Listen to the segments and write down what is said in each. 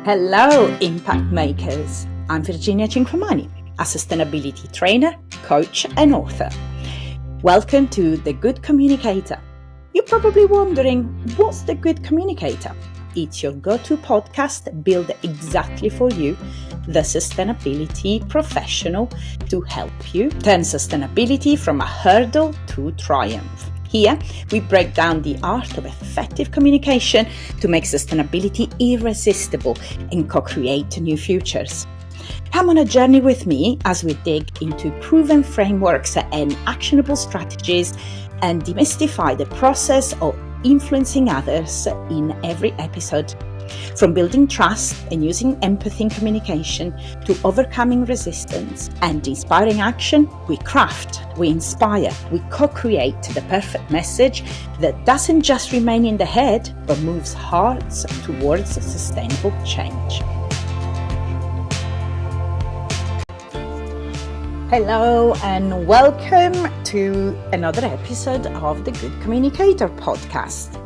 Hello, Impact Makers. I'm Virginia Cinquemani, a sustainability trainer, coach, and author. Welcome to The Good Communicator. You're probably wondering, what's The Good Communicator? It's your go-to podcast built exactly for you, the sustainability professional, to help you turn sustainability from a hurdle to triumph. Here, we break down the art of effective communication to make sustainability irresistible and co-create new futures. Come on a journey with me as we dig into proven frameworks and actionable strategies and demystify the process of influencing others in every episode. From building trust and using empathy in communication to overcoming resistance and inspiring action, we craft, we inspire, we co-create the perfect message that doesn't just remain in the head, but moves hearts towards sustainable change. Hello and welcome to another episode of the Good Communicator podcast.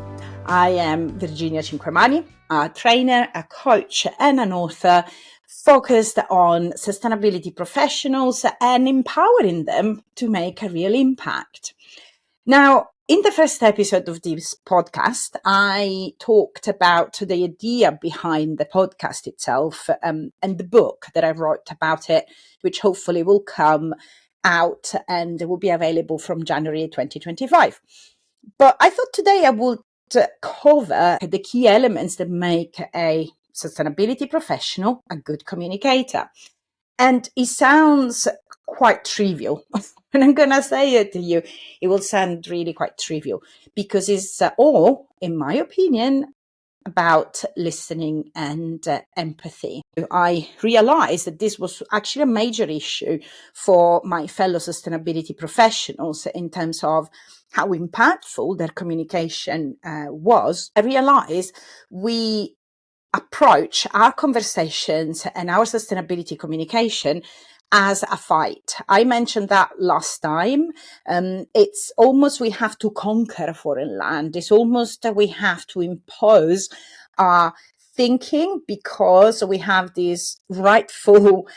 I am Virginia Cinquemani, a trainer, a coach, and an author focused on sustainability professionals and empowering them to make a real impact. Now, in the first episode of this podcast, I talked about the idea behind the podcast itself and the book that I wrote about it, which hopefully will come out and will be available from January 2025. But I thought today I would cover the key elements that make a sustainability professional a good communicator. And it sounds quite trivial. When I'm going to say it to you, it will sound really quite trivial because it's all, in my opinion, about listening and empathy. I realized that this was actually a major issue for my fellow sustainability professionals in terms of how impactful their communication was. I realized we approach our conversations and our sustainability communication as a fight. I mentioned that last time. It's almost we have to conquer a foreign land. It's almost that we have to impose our thinking because we have this rightful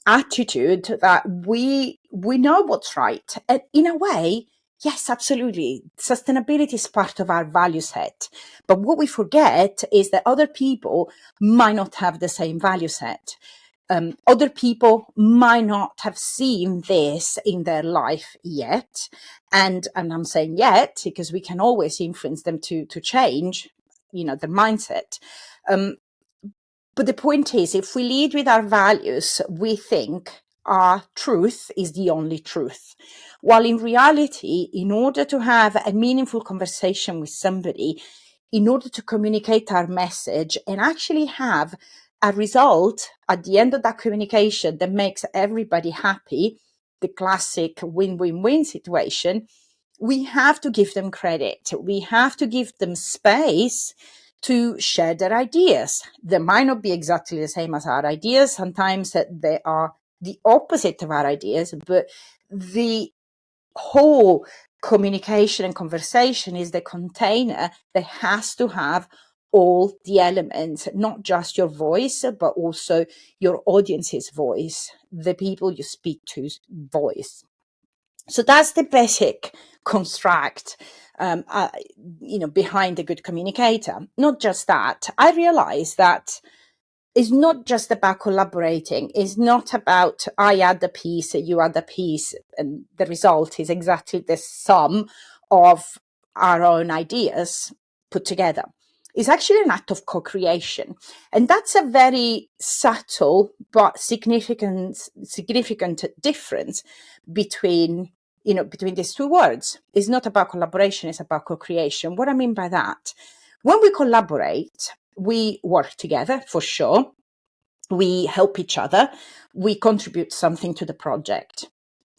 attitude that we know what's right. And in a way, yes, absolutely. Sustainability is part of our value set. But what we forget is that other people might not have the same value set. Other people might not have seen this in their life yet. And I'm saying yet because we can always influence them to change, their mindset. But the point is, if we lead with our values, we think our truth is the only truth. While in reality, in order to have a meaningful conversation with somebody, in order to communicate our message and actually have a result at the end of that communication that makes everybody happy, the classic win-win-win situation, we have to give them credit. We have to give them space to share their ideas. They might not be exactly the same as our ideas. Sometimes they are the opposite of our ideas, but the whole communication and conversation is the container that has to have all the elements, not just your voice, but also your audience's voice, the people you speak to's voice. So that's the basic construct, behind a good communicator. Not just that, I realize that it's not just about collaborating. It's not about I add a piece, you add a piece, and the result is exactly the sum of our own ideas put together. It's actually an act of co-creation. And that's a very subtle but significant difference between these two words. It's not about collaboration, it's about co-creation. What I mean by that, when we collaborate, we work together for sure. We help each other. We contribute something to the project.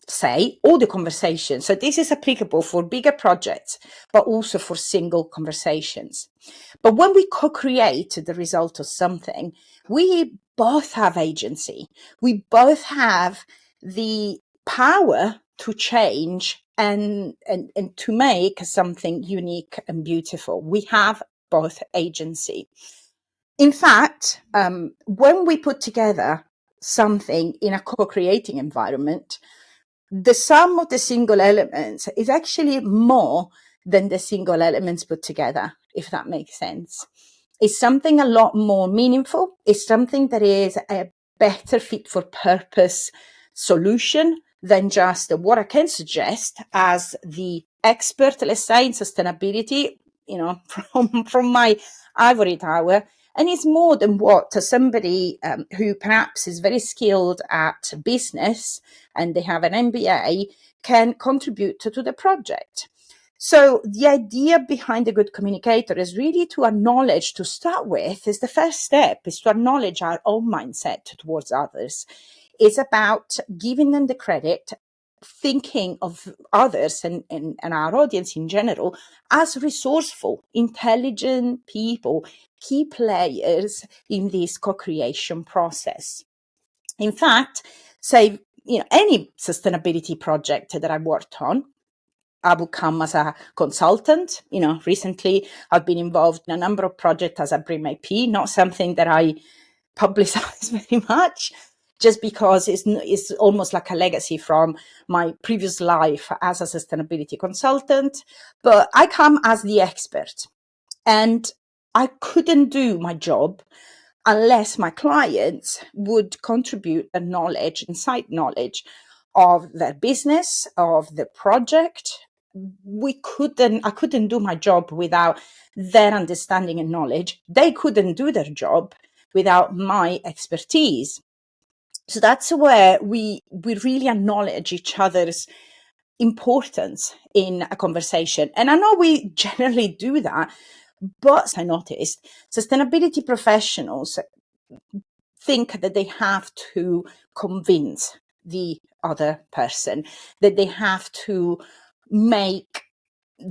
Say, all the conversations. So this is applicable for bigger projects, but also for single conversations. But when we co-create the result of something, we both have agency. We both have the power to change and to make something unique and beautiful. We have both agency. In fact, when we put together something in a co-creating environment, the sum of the single elements is actually more than the single elements put together, if that makes sense. It's something a lot more meaningful. It's something that is a better fit for purpose solution than just what I can suggest as the expert, let's say, in sustainability, from my ivory tower. And it's more than what somebody who perhaps is very skilled at business and they have an MBA can contribute to the project. So the idea behind the good communicator is really to acknowledge, to start with, is the first step, is to acknowledge our own mindset towards others. It's about giving them the credit, thinking of others and our audience in general as resourceful, intelligent people, key players in this co-creation process. In fact, say, any sustainability project that I worked on, I would come as a consultant. Recently I've been involved in a number of projects as a BREEAM IP, not something that I publicize very much, just because it's almost like a legacy from my previous life as a sustainability consultant. But I come as the expert, and I couldn't do my job unless my clients would contribute the knowledge, inside knowledge of their business, of the project. I couldn't do my job without their understanding and knowledge. They couldn't do their job without my expertise. So that's where we really acknowledge each other's importance in a conversation. And I know we generally do that, but I noticed sustainability professionals think that they have to convince the other person, that they have to make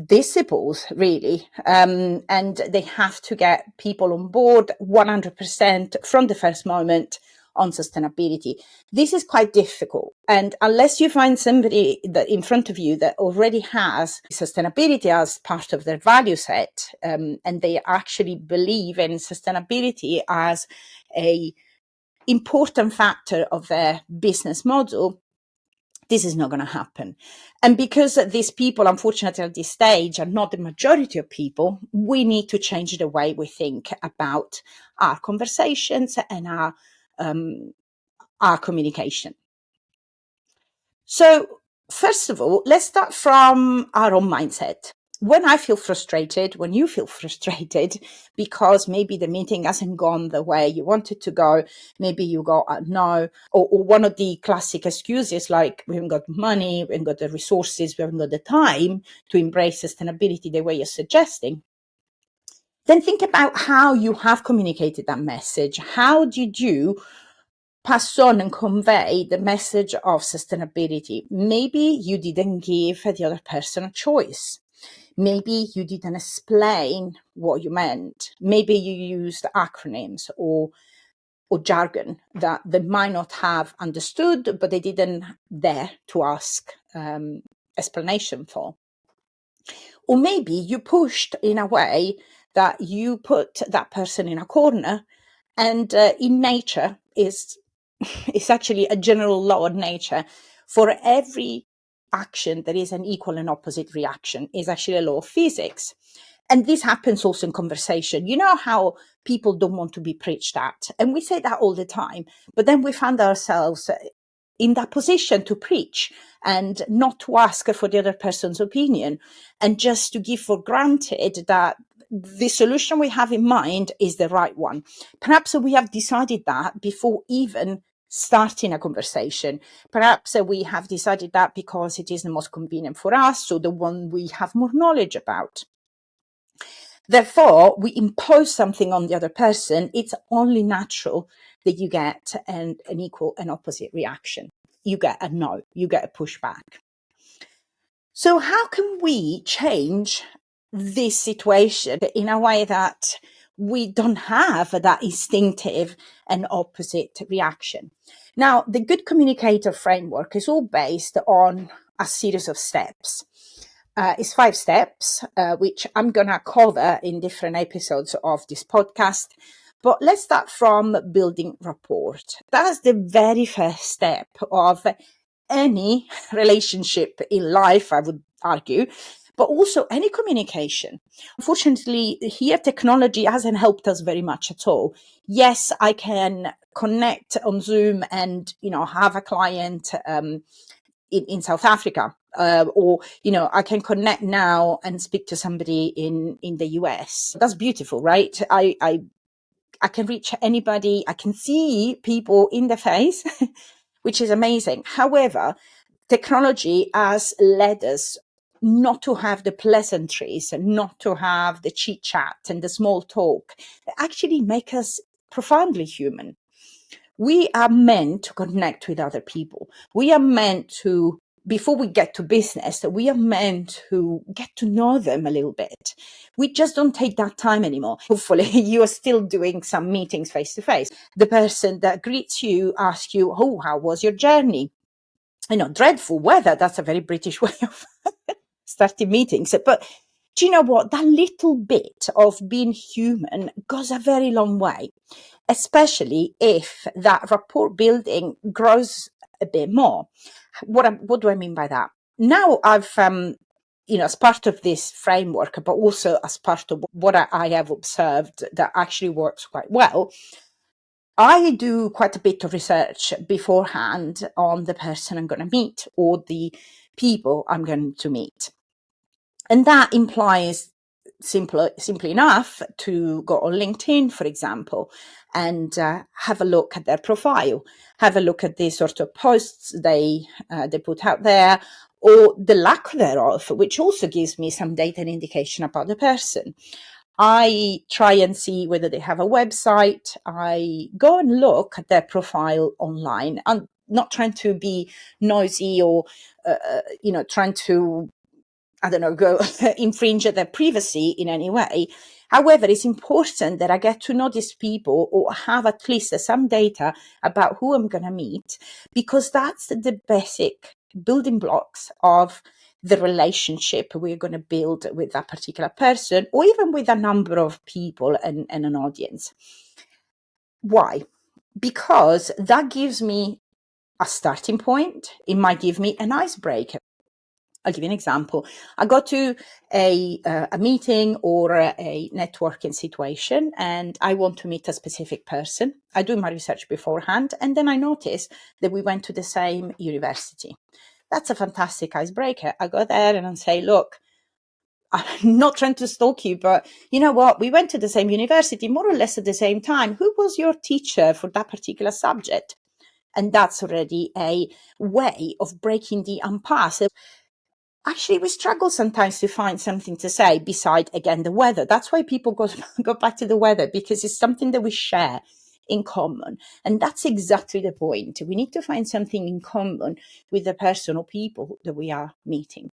disciples, really, and they have to get people on board 100% from the first moment on sustainability. This is quite difficult, and unless you find somebody that in front of you that already has sustainability as part of their value set, and they actually believe in sustainability as a important factor of their business model, this is not going to happen. And because these people, unfortunately, at this stage are not the majority of people, we need to change the way we think about our conversations and our communication. So, first of all, let's start from our own mindset. When I feel frustrated, when you feel frustrated because maybe the meeting hasn't gone the way you wanted to go, maybe you got a no, or one of the classic excuses like we haven't got money, we haven't got the resources, we haven't got the time to embrace sustainability the way you're suggesting, then think about how you have communicated that message. How did you pass on and convey the message of sustainability? Maybe you didn't give the other person a choice. Maybe you didn't explain what you meant. Maybe you used acronyms or jargon that they might not have understood, but they didn't dare to ask explanation for. Or maybe you pushed in a way that you put that person in a corner, and in nature is it's actually a general law of nature. For every action, there is an equal and opposite reaction. Is actually a law of physics. And this happens also in conversation. You know how people don't want to be preached at. And we say that all the time. But then we find ourselves in that position to preach and not to ask for the other person's opinion, and just to give for granted that the solution we have in mind is the right one. Perhaps we have decided that before even starting a conversation. Perhaps we have decided that because it is the most convenient for us, or the one we have more knowledge about. Therefore, we impose something on the other person. It's only natural that you get an equal and opposite reaction. You get a no, you get a pushback. So how can we change this situation in a way that we don't have that instinctive and opposite reaction? Now, the good communicator framework is all based on a series of steps. It's 5 steps, which I'm going to cover in different episodes of this podcast. But let's start from building rapport. That's the very first step of any relationship in life, I would argue, but also any communication. Unfortunately, here technology hasn't helped us very much at all. Yes, I can connect on Zoom and, have a client in South Africa, or I can connect now and speak to somebody in the US. That's beautiful, right? I can reach anybody. I can see people in the face, which is amazing. However, technology has led us not to have the pleasantries and not to have the chit chat and the small talk that actually make us profoundly human. We are meant to connect with other people. We are meant to, before we get to business, we are meant to get to know them a little bit. We just don't take that time anymore. Hopefully, you are still doing some meetings face to face. The person that greets you asks you, "Oh, how was your journey?" Dreadful weather. That's a very British way of starting meetings. But do you know what? That little bit of being human goes a very long way, especially if that rapport building grows a bit more. What do I mean by that? Now I've, as part of this framework, but also as part of what I have observed that actually works quite well, I do quite a bit of research beforehand on the person I'm going to meet or the people I'm going to meet. And that implies simply enough to go on LinkedIn, for example, and have a look at their profile, have a look at the sort of posts they put out there, or the lack thereof, which also gives me some data and indication about the person. I try and see whether they have a website. I go and look at their profile online. I'm not trying to be nosy or, trying to, go infringe their privacy in any way. However, it's important that I get to know these people or have at least some data about who I'm going to meet, because that's the basic building blocks of the relationship we're going to build with that particular person, or even with a number of people and an audience. Why? Because that gives me a starting point. It might give me an icebreaker. I'll give you an example. I go to a meeting or a networking situation and I want to meet a specific person. I do my research beforehand and then I notice that we went to the same university. That's a fantastic icebreaker. I go there and I say, look, I'm not trying to stalk you, but you know what? We went to the same university more or less at the same time. Who was your teacher for that particular subject? And that's already a way of breaking the impasse. Actually, we struggle sometimes to find something to say beside, again, the weather. That's why people go back to the weather, because it's something that we share in common. And that's exactly the point. We need to find something in common with the person or people that we are meeting.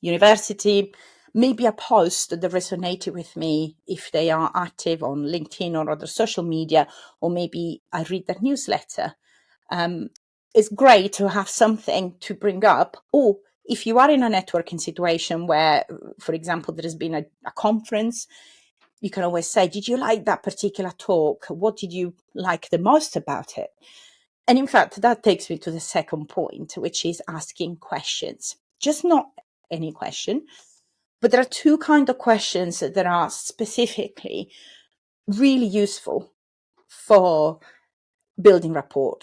University, maybe a post that resonated with me if they are active on LinkedIn or other social media, or maybe I read their newsletter. It's great to have something to bring up. Or if you are in a networking situation where, for example, there has been a conference, you can always say, did you like that particular talk? What did you like the most about it? And in fact, that takes me to the second point, which is asking questions. Just not any question, but there are two kinds of questions that are specifically really useful for building rapport.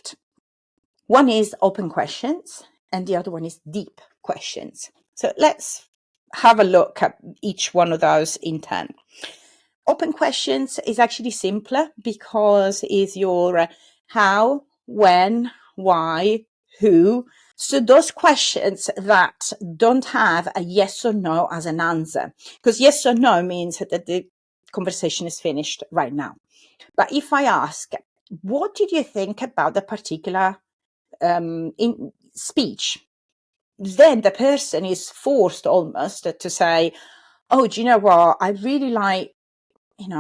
One is open questions and the other one is deep questions. So let's have a look at each one of those in turn. Open questions is actually simpler because it's your how, when, why, who. So those questions that don't have a yes or no as an answer, because yes or no means that the conversation is finished right now. But if I ask, what did you think about the particular in speech? Then the person is forced almost to say, oh, do you know what? I really like,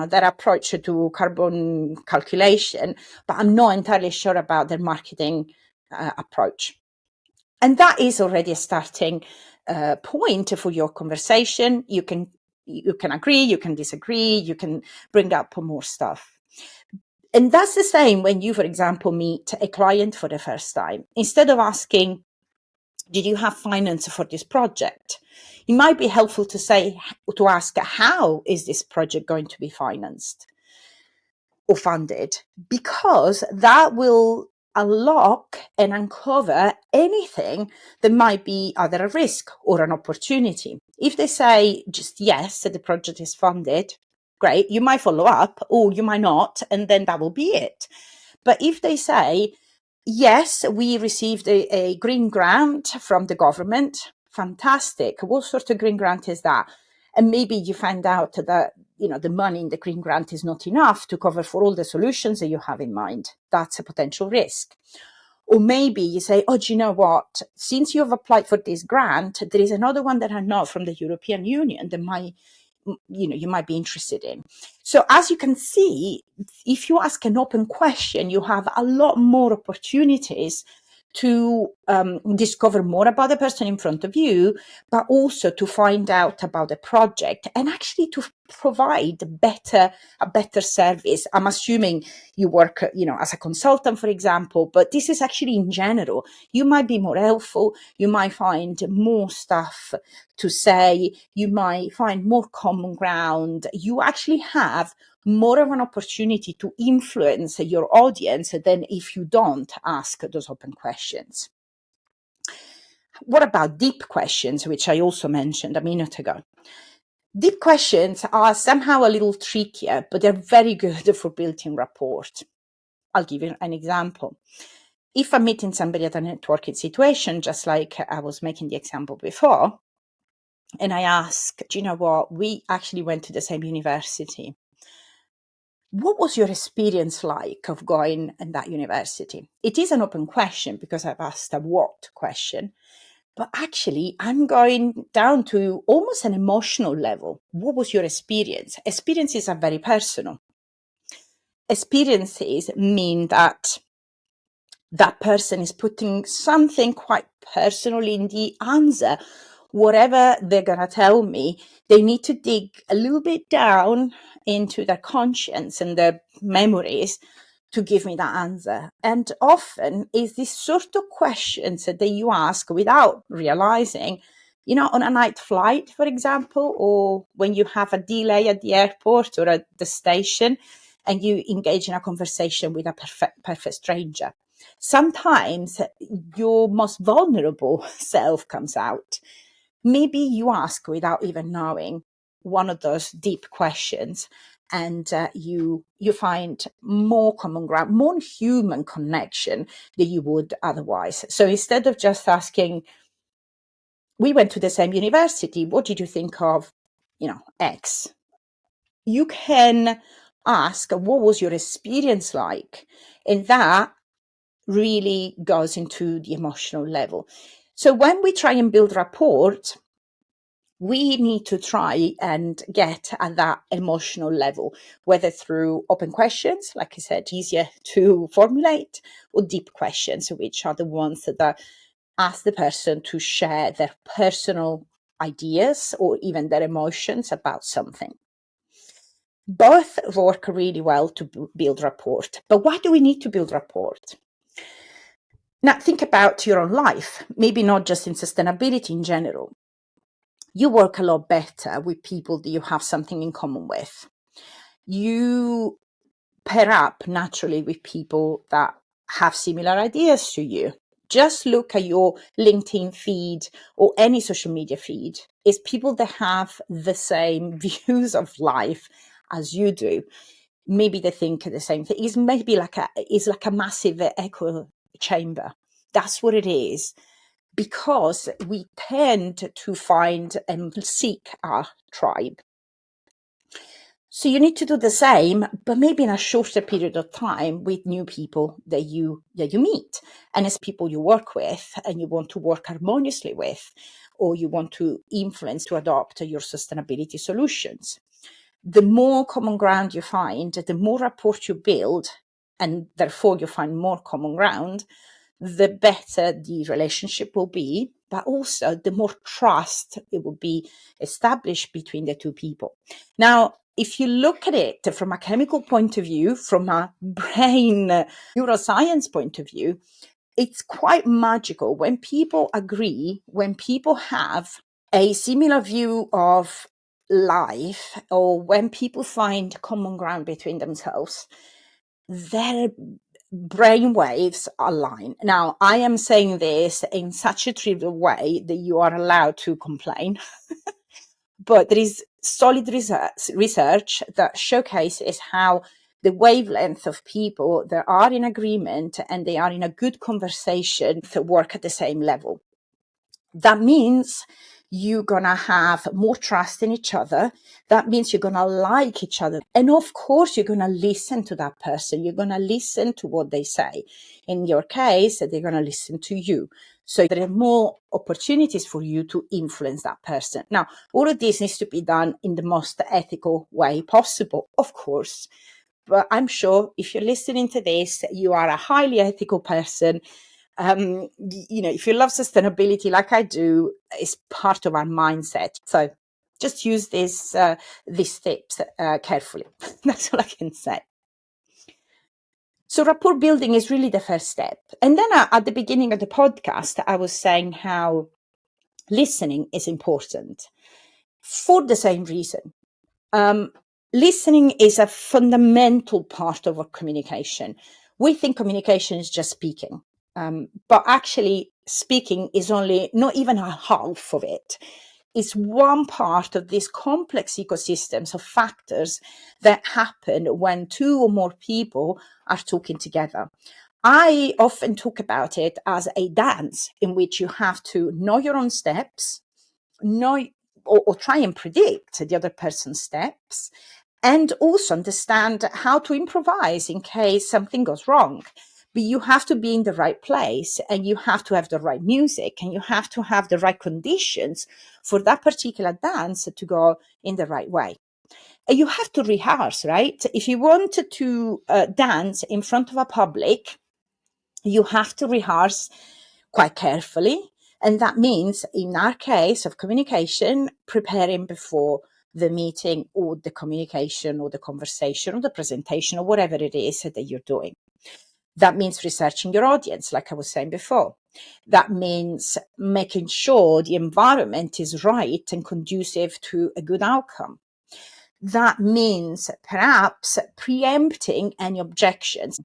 that approach to carbon calculation, but I'm not entirely sure about their marketing approach. And that is already a starting point for your conversation. You can agree, you can disagree, you can bring up more stuff. And that's the same when you, for example, meet a client for the first time. Instead of asking, did you have finance for this project? It might be helpful to ask, how is this project going to be financed or funded? Because that will unlock and uncover anything that might be either a risk or an opportunity. If they say just yes, that the project is funded, great, you might follow up, or you might not, and then that will be it. But if they say, yes, we received a green grant from the government, fantastic. What sort of green grant is that? And maybe you find out that the money in the green grant is not enough to cover for all the solutions that you have in mind. That's a potential risk. Or maybe you say, oh, do you know what? Since you've applied for this grant, there is another one that I know from the European Union that you might be interested in. So as you can see, if you ask an open question, you have a lot more opportunities to discover more about the person in front of you, but also to find out about the project and actually to provide a better service. I'm assuming you work, as a consultant, for example, but this is actually in general. You might be more helpful. You might find more stuff to say. You might find more common ground. You actually have more of an opportunity to influence your audience than if you don't ask those open questions. What about deep questions, which I also mentioned a minute ago? Deep questions are somehow a little trickier, but they're very good for building rapport. I'll give you an example. If I'm meeting somebody at a networking situation, just like I was making the example before, and I ask, do you know what? We actually went to the same university. What was your experience like of going in that university? It is an open question because I've asked a what question, but actually I'm going down to almost an emotional level. What was your experience? Experiences are very personal. Experiences mean that person is putting something quite personal in the answer. Whatever they're going to tell me, they need to dig a little bit down into their conscience and their memories to give me that answer. And often is this sort of questions that you ask without realizing, on a night flight, for example, or when you have a delay at the airport or at the station and you engage in a conversation with a perfect stranger. Sometimes your most vulnerable self comes out. Maybe you ask without even knowing one of those deep questions, and you find more common ground, more human connection than you would otherwise. So instead of just asking, we went to the same university, what did you think of, X? You can ask, what was your experience like? And that really goes into the emotional level. So when we try and build rapport, we need to try and get at that emotional level, whether through open questions, like I said, easier to formulate, or deep questions, which are the ones that ask the person to share their personal ideas or even their emotions about something. Both work really well to build rapport. But why do we need to build rapport? Now, think about your own life, maybe not just in sustainability in general. You work a lot better with people that you have something in common with. You pair up naturally with people that have similar ideas to you. Just look at your LinkedIn feed or any social media feed. It's people that have the same views of life as you do. Maybe they think the same thing. It's maybe like a massive echo chamber. That's what it is. Because we tend to find and seek our tribe. So you need to do the same, but maybe in a shorter period of time with new people that you meet. And as people you work with and you want to work harmoniously with, or you want to influence to adopt your sustainability solutions. The more common ground you find, the more rapport you build, and therefore you find more common ground, the better the relationship will be, but also the more trust it will be established between the two people. Now, if you look at it from a chemical point of view, from a brain neuroscience point of view, it's quite magical when people agree, when people have a similar view of life, or when people find common ground between themselves, their brain waves align. Now, I am saying this in such a trivial way that you are allowed to complain, but there is solid research that showcases how the wavelength of people that are in agreement and they are in a good conversation that work at the same level. That means you're going to have more trust in each other. That means you're going to like each other. And of course, you're going to listen to that person. You're going to listen to what they say. In your case, they're going to listen to you. So there are more opportunities for you to influence that person. Now, all of this needs to be done in the most ethical way possible, of course. But I'm sure if you're listening to this, you are a highly ethical person. If you love sustainability like I do, it's part of our mindset. So just use these tips carefully. That's all I can say. So rapport building is really the first step. And then at the beginning of the podcast, I was saying how listening is important for the same reason. Listening is a fundamental part of our communication. We think communication is just speaking. But actually, speaking is only not even a half of it. It's one part of these complex ecosystems of factors that happen when two or more people are talking together. I often talk about it as a dance in which you have to know your own steps, know or try and predict the other person's steps, and also understand how to improvise in case something goes wrong. But you have to be in the right place, and you have to have the right music, and you have to have the right conditions for that particular dance to go in the right way. And you have to rehearse, right? If you want to dance in front of a public, you have to rehearse quite carefully. And that means, in our case of communication, preparing before the meeting or the communication or the conversation or the presentation or whatever it is that you're doing. That means researching your audience, like I was saying before. That means making sure the environment is right and conducive to a good outcome. That means perhaps preempting any objections.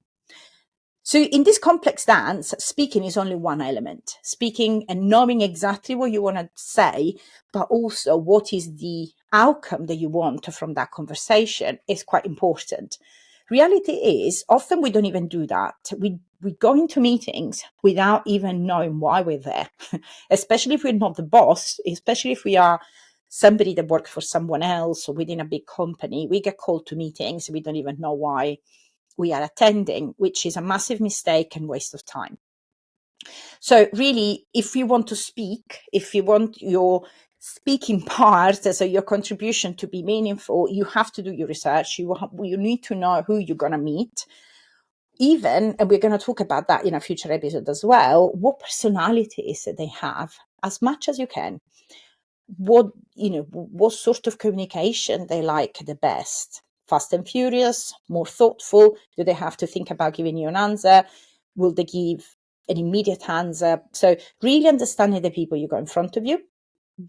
So in this complex dance, speaking is only one element. Speaking and knowing exactly what you want to say, but also what is the outcome that you want from that conversation is quite important. Reality is, often we don't even do that. We go into meetings without even knowing why we're there, especially if we're not the boss, especially if we are somebody that works for someone else or within a big company. We get called to meetings, we don't even know why we are attending, which is a massive mistake and waste of time. So really, if you want to speak, if you want your speaking part, so your contribution to be meaningful, you have to do your research. You need to know who you're going to meet. Even, and we're going to talk about that in a future episode as well, what personalities they have, as much as you can. What sort of communication they like the best. Fast and furious, more thoughtful? Do they have to think about giving you an answer? Will they give an immediate answer? So really understanding the people you got in front of you,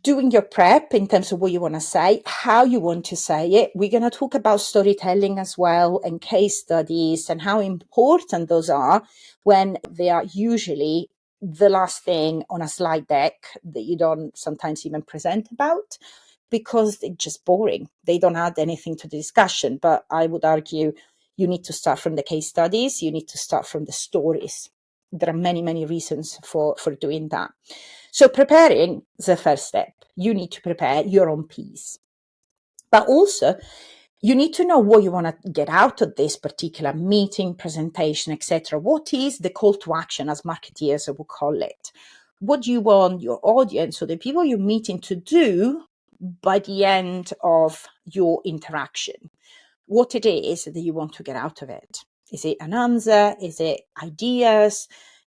doing your prep in terms of what you want to say, how you want to say it. We're going to talk about storytelling as well, and case studies, and how important those are when they are usually the last thing on a slide deck that you don't sometimes even present about, because they're just boring. They don't add anything to the discussion. But I would argue you need to start from the case studies. You need to start from the stories. There are many, many reasons for doing that. So preparing is the first step. You need to prepare your own piece. But also, you need to know what you want to get out of this particular meeting, presentation, etc. What is the call to action, as marketeers will call it? What do you want your audience or the people you're meeting to do by the end of your interaction? What it is that you want to get out of it? Is it an answer? Is it ideas?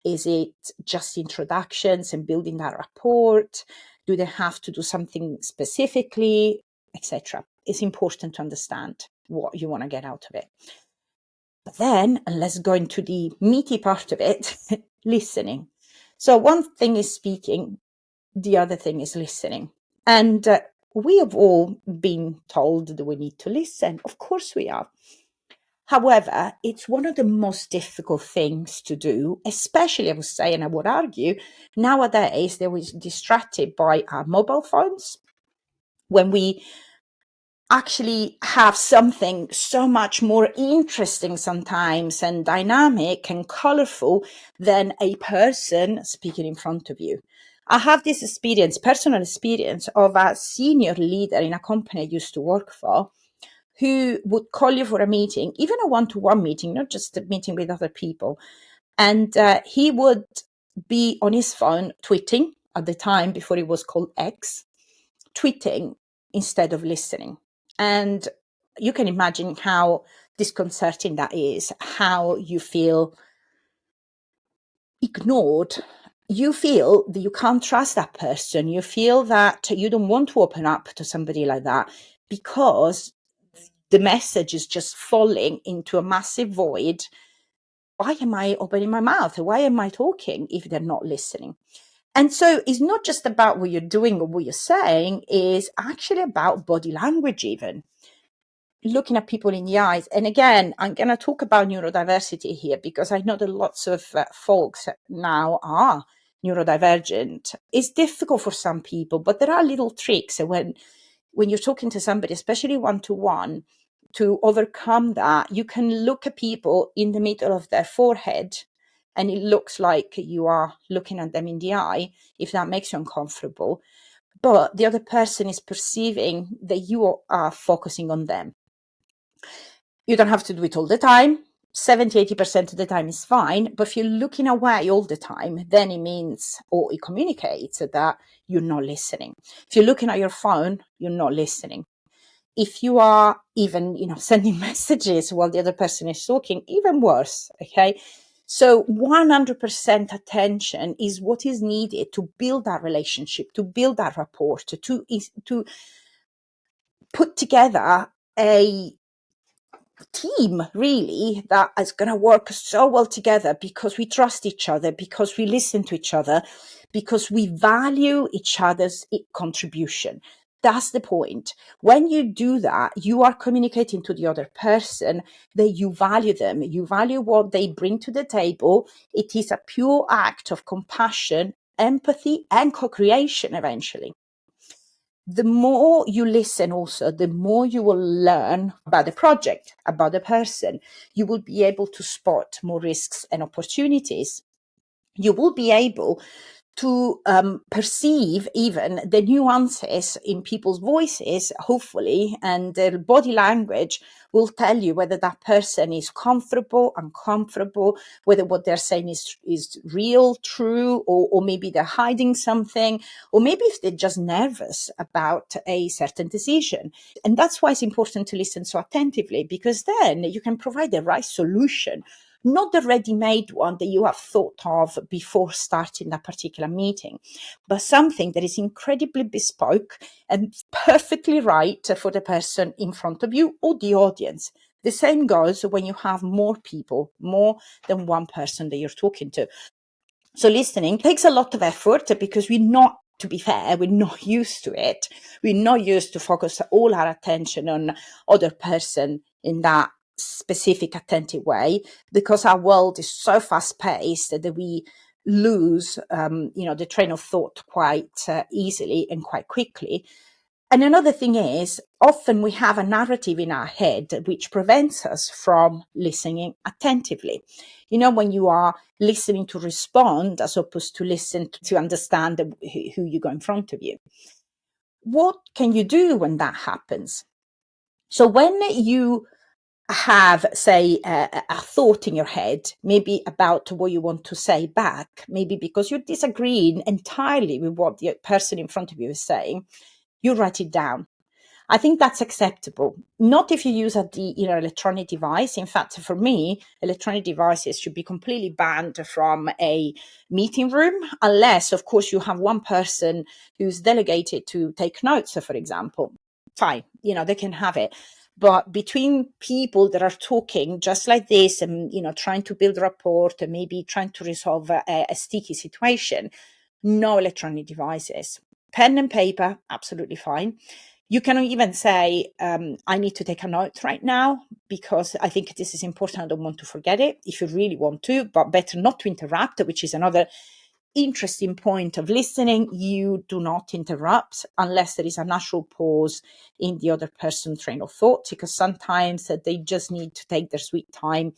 Is it just introductions and building that rapport? Do they have to do something specifically, etc.? It's important to understand what you want to get out of it. But then, and let's go into the meaty part of it, listening. So one thing is speaking, the other thing is listening. And we have all been told that we need to listen. Of course we are. However, it's one of the most difficult things to do, especially, I would say, and I would argue, nowadays they were distracted by our mobile phones. When we actually have something so much more interesting sometimes and dynamic and colorful than a person speaking in front of you. I have this experience, personal experience, of a senior leader in a company I used to work for, who would call you for a meeting, even a one-to-one meeting, not just a meeting with other people. And he would be on his phone tweeting at the time before it was called X, tweeting instead of listening. And you can imagine how disconcerting that is, how you feel ignored. You feel that you can't trust that person. You feel that you don't want to open up to somebody like that because the message is just falling into a massive void. Why am I opening my mouth? Why am I talking if they're not listening? And so it's not just about what you're doing or what you're saying, it's actually about body language even. Looking at people in the eyes. And again, I'm going to talk about neurodiversity here because I know that lots of folks now are neurodivergent. It's difficult for some people, but there are little tricks when you're talking to somebody, especially one-to-one, to overcome that. You can look at people in the middle of their forehead and it looks like you are looking at them in the eye, if that makes you uncomfortable. But the other person is perceiving that you are focusing on them. You don't have to do it all the time. 70-80% of the time is fine. But if you're looking away all the time, then it means, or it communicates that you're not listening. If you're looking at your phone, you're not listening. If you are even, sending messages while the other person is talking, even worse, okay? So 100% attention is what is needed to build that relationship, to build that rapport, to put together a team really that is going to work so well together because we trust each other, because we listen to each other, because we value each other's contribution. That's the point. When you do that, you are communicating to the other person that you value them. You value what they bring to the table. It is a pure act of compassion, empathy, and co-creation eventually. The more you listen also, the more you will learn about the project, about the person. You will be able to spot more risks and opportunities. You will be able to perceive even the nuances in people's voices, hopefully, and their body language will tell you whether that person is comfortable, uncomfortable, whether what they're saying is real, true, or maybe they're hiding something, or maybe if they're just nervous about a certain decision. And that's why it's important to listen so attentively, because then you can provide the right solution, not the ready-made one that you have thought of before starting that particular meeting, but something that is incredibly bespoke and perfectly right for the person in front of you or the audience. The same goes when you have more people, more than one person that you're talking to. So listening takes a lot of effort because to be fair, we're not used to it. We're not used to focus all our attention on other person in that specific attentive way, because our world is so fast paced that we lose, the train of thought quite easily and quite quickly. And another thing is, often we have a narrative in our head which prevents us from listening attentively. When you are listening to respond as opposed to listen to understand who you got in front of you. What can you do when that happens? So when you have, say, a thought in your head, maybe about what you want to say back, maybe because you're disagreeing entirely with what the person in front of you is saying, you write it down. I think that's acceptable. Not if you use electronic device. In fact, for me, electronic devices should be completely banned from a meeting room, unless, of course, you have one person who's delegated to take notes, for example. Fine, they can have it. But between people that are talking just like this and, trying to build rapport and maybe trying to resolve a sticky situation, no electronic devices. Pen and paper, absolutely fine. You can even say, I need to take a note right now because I think this is important. I don't want to forget it if you really want to, but better not to interrupt, which is another interesting point of listening. You do not interrupt unless there is a natural pause in the other person's train of thought, because sometimes they just need to take their sweet time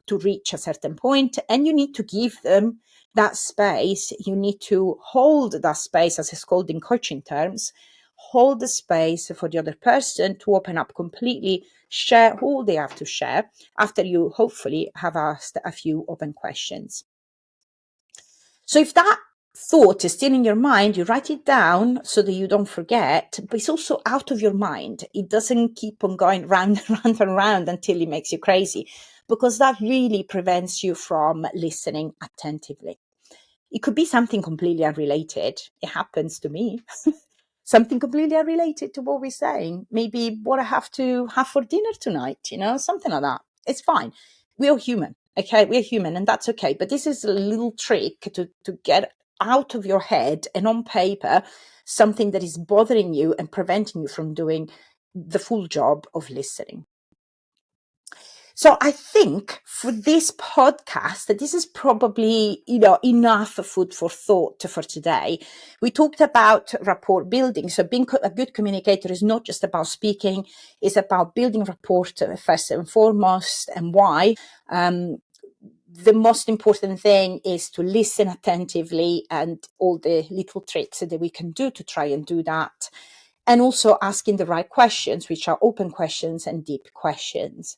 to reach a certain point, and you need to give them that space. You need to hold that space, as it's called in coaching terms. Hold the space for the other person to open up completely, share all they have to share after you hopefully have asked a few open questions. So if that thought is still in your mind, you write it down so that you don't forget, but it's also out of your mind. It doesn't keep on going round and round and round until it makes you crazy, because that really prevents you from listening attentively. It could be something completely unrelated. It happens to me. Something completely unrelated to what we're saying. Maybe what I have to have for dinner tonight, something like that. It's fine. We're human. Okay, we're human, and that's okay. But this is a little trick to get out of your head and on paper something that is bothering you and preventing you from doing the full job of listening. So I think for this podcast, that this is probably, enough food for thought for today. We talked about rapport building. So being a good communicator is not just about speaking, it's about building rapport first and foremost, and why. The most important thing is to listen attentively, and all the little tricks that we can do to try and do that. And also asking the right questions, which are open questions and deep questions.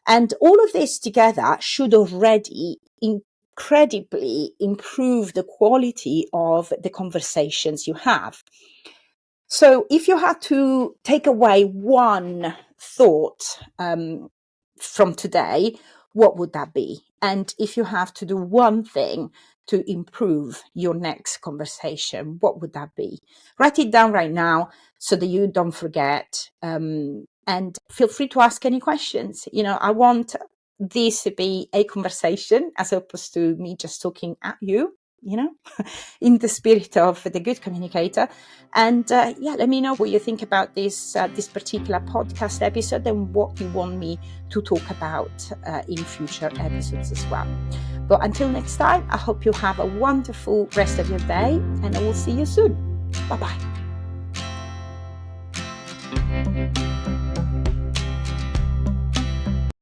And all of this together should already incredibly improve the quality of the conversations you have. So if you had to take away one thought from today, what would that be? And if you have to do one thing to improve your next conversation, what would that be? Write it down right now so that you don't forget. And feel free to ask any questions. I want this to be a conversation as opposed to me just talking at you, in the spirit of the good communicator. And let me know what you think about this particular podcast episode and what you want me to talk about in future episodes as well. But until next time, I hope you have a wonderful rest of your day, and I will see you soon. Bye-bye.